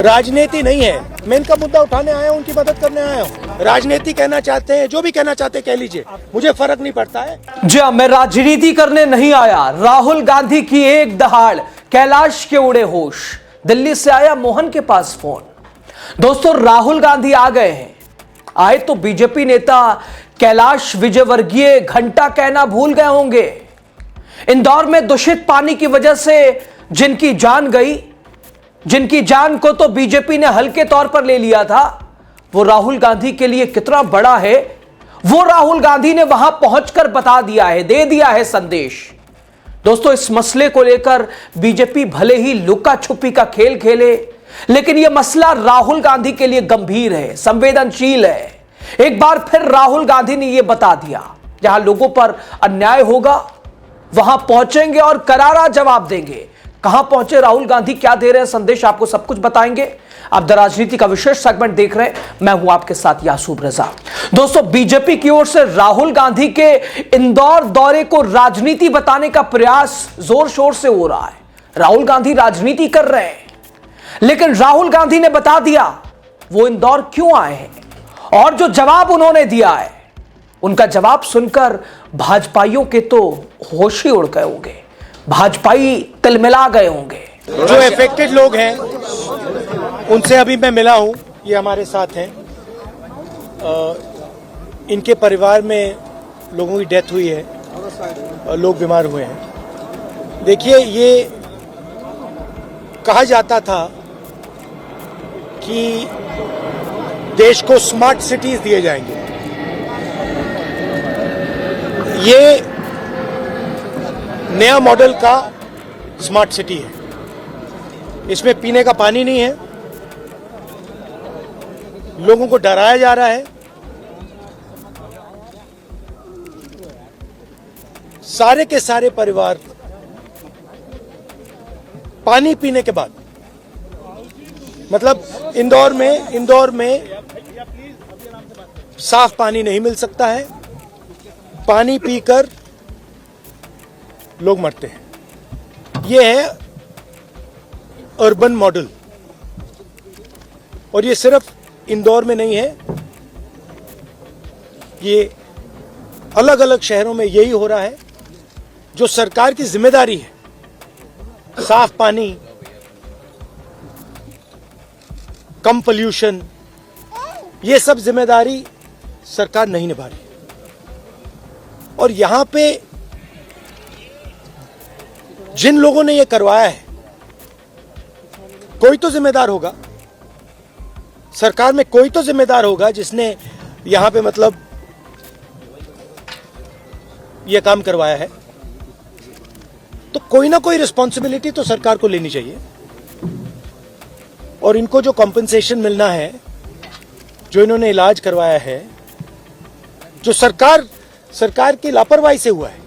राजनीति नहीं है, मैं इनका मुद्दा उठाने आया हूँ, उनकी मदद करने आया हूँ। राजनीति कहना चाहते हैं, जो भी कहना चाहते हैं कह लीजिए, मुझे फर्क नहीं पड़ता है। जी हाँ, मैं राजनीति करने नहीं आया। राहुल गांधी की एक दहाड़, कैलाश के उड़े होश। दिल्ली से आया मोहन के पास फोन। दोस्तों, राहुल गांधी आ गए हैं। आए तो बीजेपी नेता कैलाश विजयवर्गीय घंटा कहना भूल गए होंगे। इंदौर में दूषित पानी की वजह से जिनकी जान गई, जिनकी जान को तो बीजेपी ने हल्के तौर पर ले लिया था, वो राहुल गांधी के लिए कितना बड़ा है, वो राहुल गांधी ने वहां पहुंचकर बता दिया है, दे दिया है संदेश। दोस्तों, इस मसले को लेकर बीजेपी भले ही लुका छुपी का खेल खेले, लेकिन यह मसला राहुल गांधी के लिए गंभीर है, संवेदनशील है। एक बार फिर राहुल गांधी ने यह बता दिया, जहां लोगों पर अन्याय होगा वहां पहुंचेंगे और करारा जवाब देंगे। कहां पहुंचे राहुल गांधी, क्या दे रहे हैं संदेश, आपको सब कुछ बताएंगे। आप द राजनीति का विशेष सेगमेंट देख रहे हैं, मैं हूं आपके साथ यासूब रजा। दोस्तों, बीजेपी की ओर से राहुल गांधी के इंदौर दौरे को राजनीति बताने का प्रयास जोर शोर से हो रहा है। राहुल गांधी राजनीति कर रहे हैं, लेकिन राहुल गांधी ने बता दिया वो इंदौर क्यों आए हैं, और जो जवाब उन्होंने दिया है, उनका जवाब सुनकर भाजपाइयों के तो होश ही उड़ गए होंगे, भाजपाई तिलमिला गए होंगे। जो इफेक्टेड लोग हैं उनसे अभी मैं मिला हूं, ये हमारे साथ हैं। इनके परिवार में लोगों की डेथ हुई है, लोग बीमार हुए हैं। देखिए, ये कहा जाता था कि देश को स्मार्ट सिटीज दिए जाएंगे। ये नया मॉडल का स्मार्ट सिटी है। इसमें पीने का पानी नहीं है, लोगों को डराया जा रहा है। सारे के सारे परिवार पानी पीने के बाद, मतलब इंदौर में साफ पानी नहीं मिल सकता है, पानी पीकर लोग मरते हैं। ये है अर्बन मॉडल, और ये सिर्फ इंदौर में नहीं है, ये अलग अलग शहरों में यही हो रहा है। जो सरकार की जिम्मेदारी है, साफ पानी, कम पोल्यूशन, ये सब जिम्मेदारी सरकार नहीं निभा रही। और यहां पे जिन लोगों ने ये करवाया है, कोई तो जिम्मेदार होगा, सरकार में कोई तो जिम्मेदार होगा जिसने यहां पे मतलब ये काम करवाया है। तो कोई ना कोई रिस्पॉन्सिबिलिटी तो सरकार को लेनी चाहिए। और इनको जो कॉम्पेंसेशन मिलना है, जो इन्होंने इलाज करवाया है, जो सरकार की लापरवाही से हुआ है,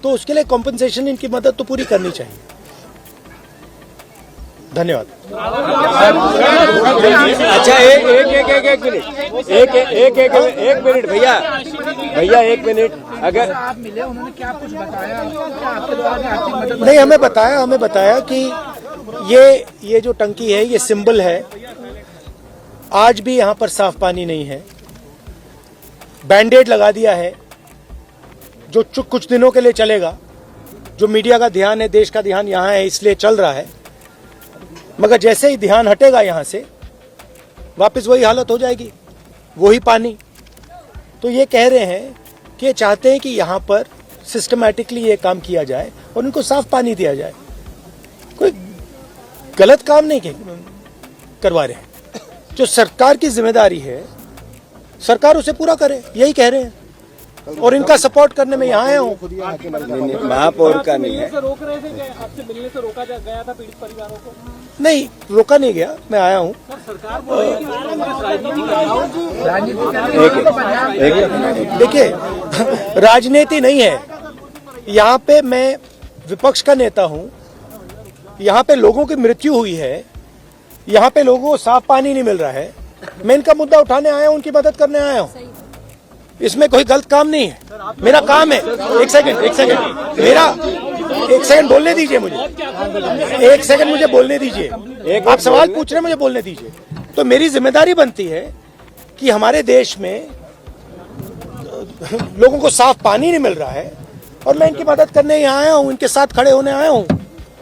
तो उसके लिए कॉम्पेंसेशन, इनकी मदद तो पूरी करनी चाहिए। धन्यवाद। अच्छा, एक मिनट भैया, एक मिनट। अगर आप मिले, उन्होंने क्या कुछ बताया, क्या आपके द्वारा आर्थिक मदद? नहीं, हमें बताया कि ये जो टंकी है, ये सिंबल है। आज भी यहां पर साफ पानी नहीं है, बैंडेड लगा दिया है, जो कुछ दिनों के लिए चलेगा। जो मीडिया का ध्यान है, देश का ध्यान यहां है, इसलिए चल रहा है। मगर जैसे ही ध्यान हटेगा यहां से, वापस वही हालत हो जाएगी, वही पानी। तो ये कह रहे हैं कि चाहते हैं कि यहां पर सिस्टमैटिकली ये काम किया जाए और उनको साफ पानी दिया जाए। कोई गलत काम नहीं करवा रहे हैं। जो सरकार की जिम्मेदारी है, सरकार उसे पूरा करे, यही कह रहे हैं। और इनका सपोर्ट करने में यहाँ आया हूँ। महापौर का नहीं है। रोक रहे थे, आपसे मिलने से रोका गया था पीड़ित परिवारों को? नहीं, रोका नहीं गया, मैं आया हूँ। देखिए, राजनीति नहीं है यहाँ पे। मैं विपक्ष का नेता हूँ। यहाँ पे लोगों की मृत्यु हुई है, यहाँ पे लोगों को साफ पानी नहीं मिल रहा है। मैं इनका मुद्दा उठाने आया हूँ, उनकी मदद करने आया हूँ। इसमें कोई गलत काम नहीं है, मेरा काम है। एक सेकंड, एक सेकंड बोलने दीजिए मुझे, एक सेकंड मुझे बोलने दीजिए। आप सवाल पूछ रहे हैं, मुझे बोलने दीजिए। तो मेरी जिम्मेदारी बनती है कि हमारे देश में लोगों को साफ पानी नहीं मिल रहा है और मैं इनकी मदद करने यहाँ आया हूँ, इनके साथ खड़े होने आया हूँ।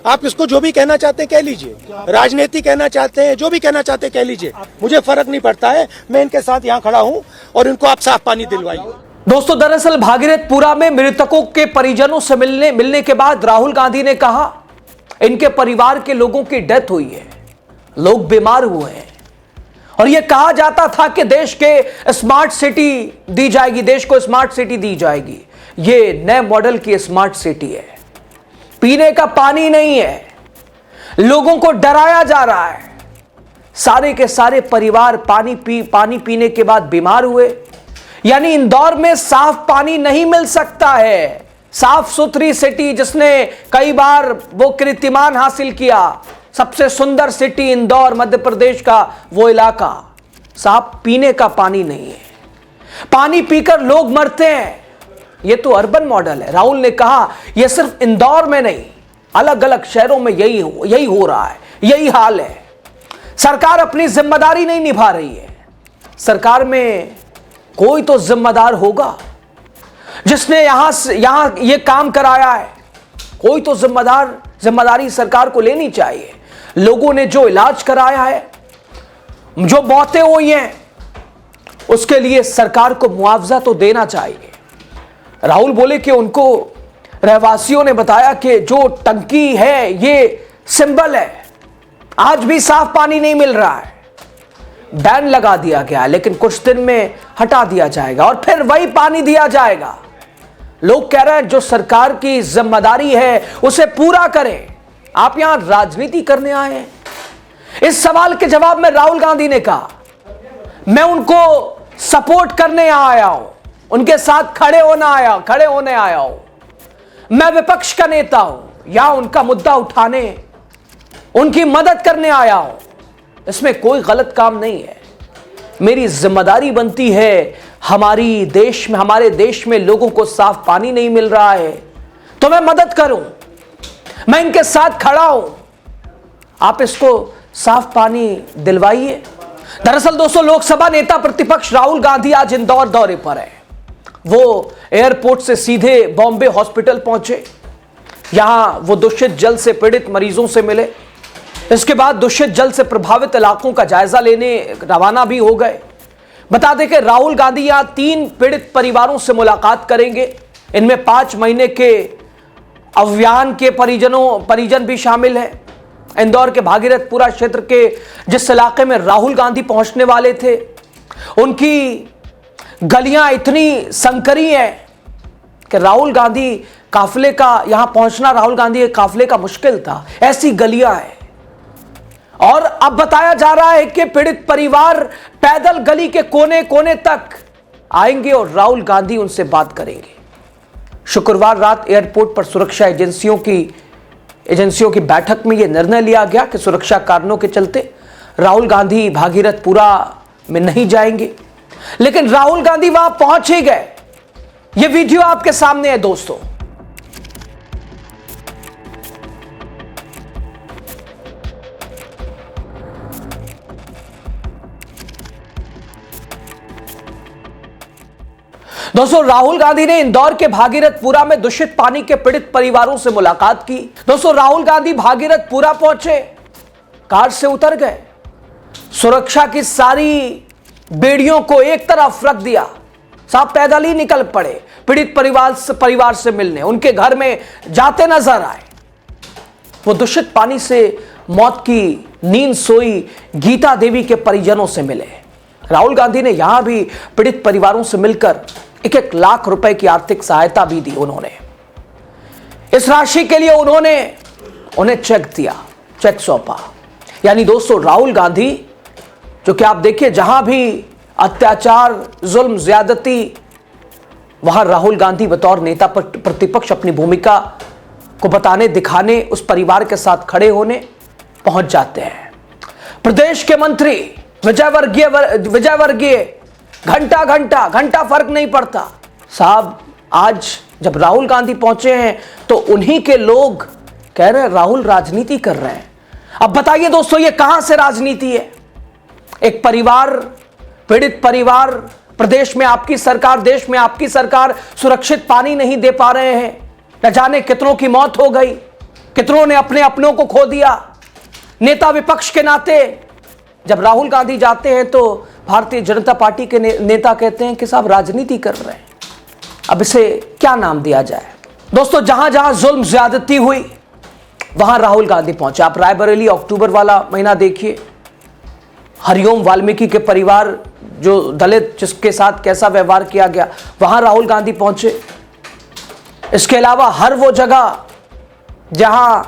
आप इसको जो भी कहना चाहते हैं कह लीजिए, राजनीति कहना चाहते हैं, जो भी कहना चाहते हैं कह लीजिए, मुझे फर्क नहीं पड़ता है। मैं इनके साथ यहाँ खड़ा हूँ और इनको आप साफ पानी दिलवाइए। दोस्तों, दरअसल भागीरथपुरा में मृतकों के परिजनों से मिलने के बाद राहुल गांधी ने कहा इनके परिवार के लोगों की डेथ हुई है, लोग बीमार हुए हैं और यह कहा जाता था कि देश के स्मार्ट सिटी दी जाएगी, देश को स्मार्ट सिटी दी जाएगी। ये नए मॉडल की स्मार्ट सिटी है, पीने का पानी नहीं है, लोगों को डराया जा रहा है। सारे के सारे परिवार पानी पीने के बाद बीमार हुए। यानी इंदौर में साफ पानी नहीं मिल सकता है। साफ सुथरी सिटी जिसने कई बार वो कीर्तिमान हासिल किया, सबसे सुंदर सिटी इंदौर मध्य प्रदेश का वो इलाका, साफ पीने का पानी नहीं है, पानी पीकर लोग मरते हैं। ये तो अर्बन मॉडल है। राहुल ने कहा यह सिर्फ इंदौर में नहीं, अलग अलग शहरों में यही हो रहा है, यही हाल है। सरकार अपनी जिम्मेदारी नहीं निभा रही है। सरकार में कोई तो जिम्मेदार होगा जिसने यहां ये काम कराया है। कोई तो जिम्मेदारी सरकार को लेनी चाहिए। लोगों ने जो इलाज कराया है, जो मौतें हुई हैं, उसके लिए सरकार को मुआवजा तो देना चाहिए। राहुल बोले कि उनको रहवासियों ने बताया कि जो टंकी है ये सिंबल है, आज भी साफ पानी नहीं मिल रहा है, बैन लगा दिया गया, लेकिन कुछ दिन में हटा दिया जाएगा और फिर वही पानी दिया जाएगा। लोग कह रहे हैं जो सरकार की जिम्मेदारी है उसे पूरा करें। आप यहां राजनीति करने आए हैं। इस सवाल के जवाब में राहुल गांधी ने कहा मैं उनको सपोर्ट करने आया हूं, उनके साथ खड़े होने आया हूं। मैं विपक्ष का नेता हूं, या उनका मुद्दा उठाने, उनकी मदद करने आया हूं। इसमें कोई गलत काम नहीं है। मेरी जिम्मेदारी बनती है, हमारे देश में लोगों को साफ पानी नहीं मिल रहा है तो मैं मदद करूं, मैं इनके साथ खड़ा हूं, आप इसको साफ पानी दिलवाइए। दरअसल दोस्तों, लोकसभा नेता प्रतिपक्ष राहुल गांधी आज इंदौर दौरे पर है। वो एयरपोर्ट से सीधे बॉम्बे हॉस्पिटल पहुंचे। यहां वो दूषित जल से पीड़ित मरीजों से मिले। इसके बाद दूषित जल से प्रभावित इलाकों का जायजा लेने रवाना भी हो गए। बता दें कि राहुल गांधी यहां 3 पीड़ित परिवारों से मुलाकात करेंगे। इनमें 5 महीने के अव्यान के परिजन भी शामिल हैं। इंदौर के भागीरथपुरा क्षेत्र के जिस इलाके में राहुल गांधी पहुंचने वाले थे, उनकी गलियां इतनी संकरी हैं कि राहुल गांधी काफिले का यहां पहुंचना राहुल गांधी के काफिले का मुश्किल था। ऐसी गलियां हैं। और अब बताया जा रहा है कि पीड़ित परिवार पैदल गली के कोने कोने तक आएंगे और राहुल गांधी उनसे बात करेंगे। शुक्रवार रात एयरपोर्ट पर सुरक्षा एजेंसियों की बैठक में यह निर्णय लिया गया कि सुरक्षा कारणों के चलते राहुल गांधी भागीरथपुरा में नहीं जाएंगे, लेकिन राहुल गांधी वहां पहुंच ही गए। यह वीडियो आपके सामने है दोस्तों। दोस्तों, राहुल गांधी ने इंदौर के भागीरथपुरा में दूषित पानी के पीड़ित परिवारों से मुलाकात की। दोस्तों, राहुल गांधी भागीरथपुरा पहुंचे, कार से उतर गए, सुरक्षा की सारी बेड़ियों को एक तरफ रख दिया, साहब पैदल ही निकल पड़े पीड़ित परिवार से मिलने, उनके घर में जाते नजर आए। वो दूषित पानी से मौत की नींद सोई गीता देवी के परिजनों से मिले। राहुल गांधी ने यहां भी पीड़ित परिवारों से मिलकर 1-1 लाख रुपए की आर्थिक सहायता भी दी। उन्होंने इस राशि के लिए उन्हें चेक सौंपा। यानी दोस्तों, राहुल गांधी जो कि आप देखिए जहां भी अत्याचार, जुल्म, ज्यादती, वहां राहुल गांधी बतौर नेता प्रतिपक्ष अपनी भूमिका को बताने, दिखाने, उस परिवार के साथ खड़े होने पहुंच जाते हैं। प्रदेश के मंत्री विजय वर्गीय घंटा फर्क नहीं पड़ता। साहब आज जब राहुल गांधी पहुंचे हैं तो उन्हीं के लोग कह रहे हैं राहुल राजनीति कर रहे हैं। अब बताइए दोस्तों, ये कहां से राजनीति है? एक परिवार, पीड़ित परिवार, प्रदेश में आपकी सरकार, देश में आपकी सरकार सुरक्षित पानी नहीं दे पा रहे हैं। न जाने कितनों की मौत हो गई, कितनों ने अपने अपनों को खो दिया। नेता विपक्ष के नाते जब राहुल गांधी जाते हैं तो भारतीय जनता पार्टी के नेता कहते हैं कि साहब राजनीति कर रहे हैं। अब इसे क्या नाम दिया जाए? दोस्तों, जहां जहां जुल्म ज्यादती हुई वहां राहुल गांधी पहुंचे। आप रायबरेली अक्टूबर वाला महीना देखिए, हरिओम वाल्मीकि के परिवार जो दलित जिसके साथ कैसा व्यवहार किया गया, वहां राहुल गांधी पहुंचे। इसके अलावा हर वो जगह जहां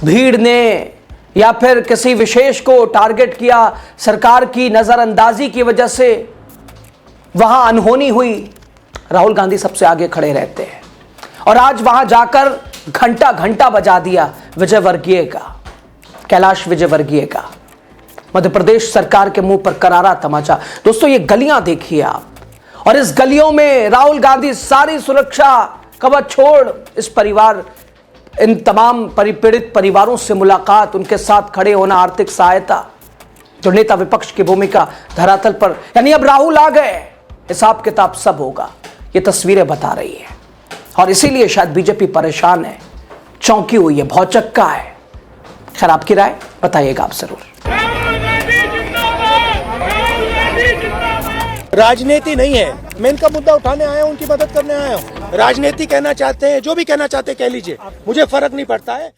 भीड़ ने या फिर किसी विशेष को टारगेट किया, सरकार की नजरअंदाजी की वजह से वहां अनहोनी हुई, राहुल गांधी सबसे आगे खड़े रहते हैं। और आज वहां जाकर घंटा घंटा बजा दिया विजयवर्गीय का, कैलाश विजयवर्गीय का। मध्य प्रदेश सरकार के मुंह पर करारा तमाचा। दोस्तों, ये गलियां देखिए आप, और इस गलियों में राहुल गांधी सारी सुरक्षा कवच छोड़ इस परिवार, इन तमाम पीड़ित परिवारों से मुलाकात, उनके साथ खड़े होना, आर्थिक सहायता, जो नेता विपक्ष की भूमिका धरातल पर, यानी अब राहुल आ गए, हिसाब किताब सब होगा, ये तस्वीरें बता रही है। और इसीलिए शायद बीजेपी परेशान है, चौंकी हुई है, भौचक्का है। खैर, आपकी राय बताइएगा आप जरूर। राजनीति नहीं है, मैं इनका मुद्दा उठाने आया हूं, उनकी मदद करने आया हूं। राजनीति कहना चाहते हैं, जो भी कहना चाहते हैं कह लीजिए, मुझे फर्क नहीं पड़ता है।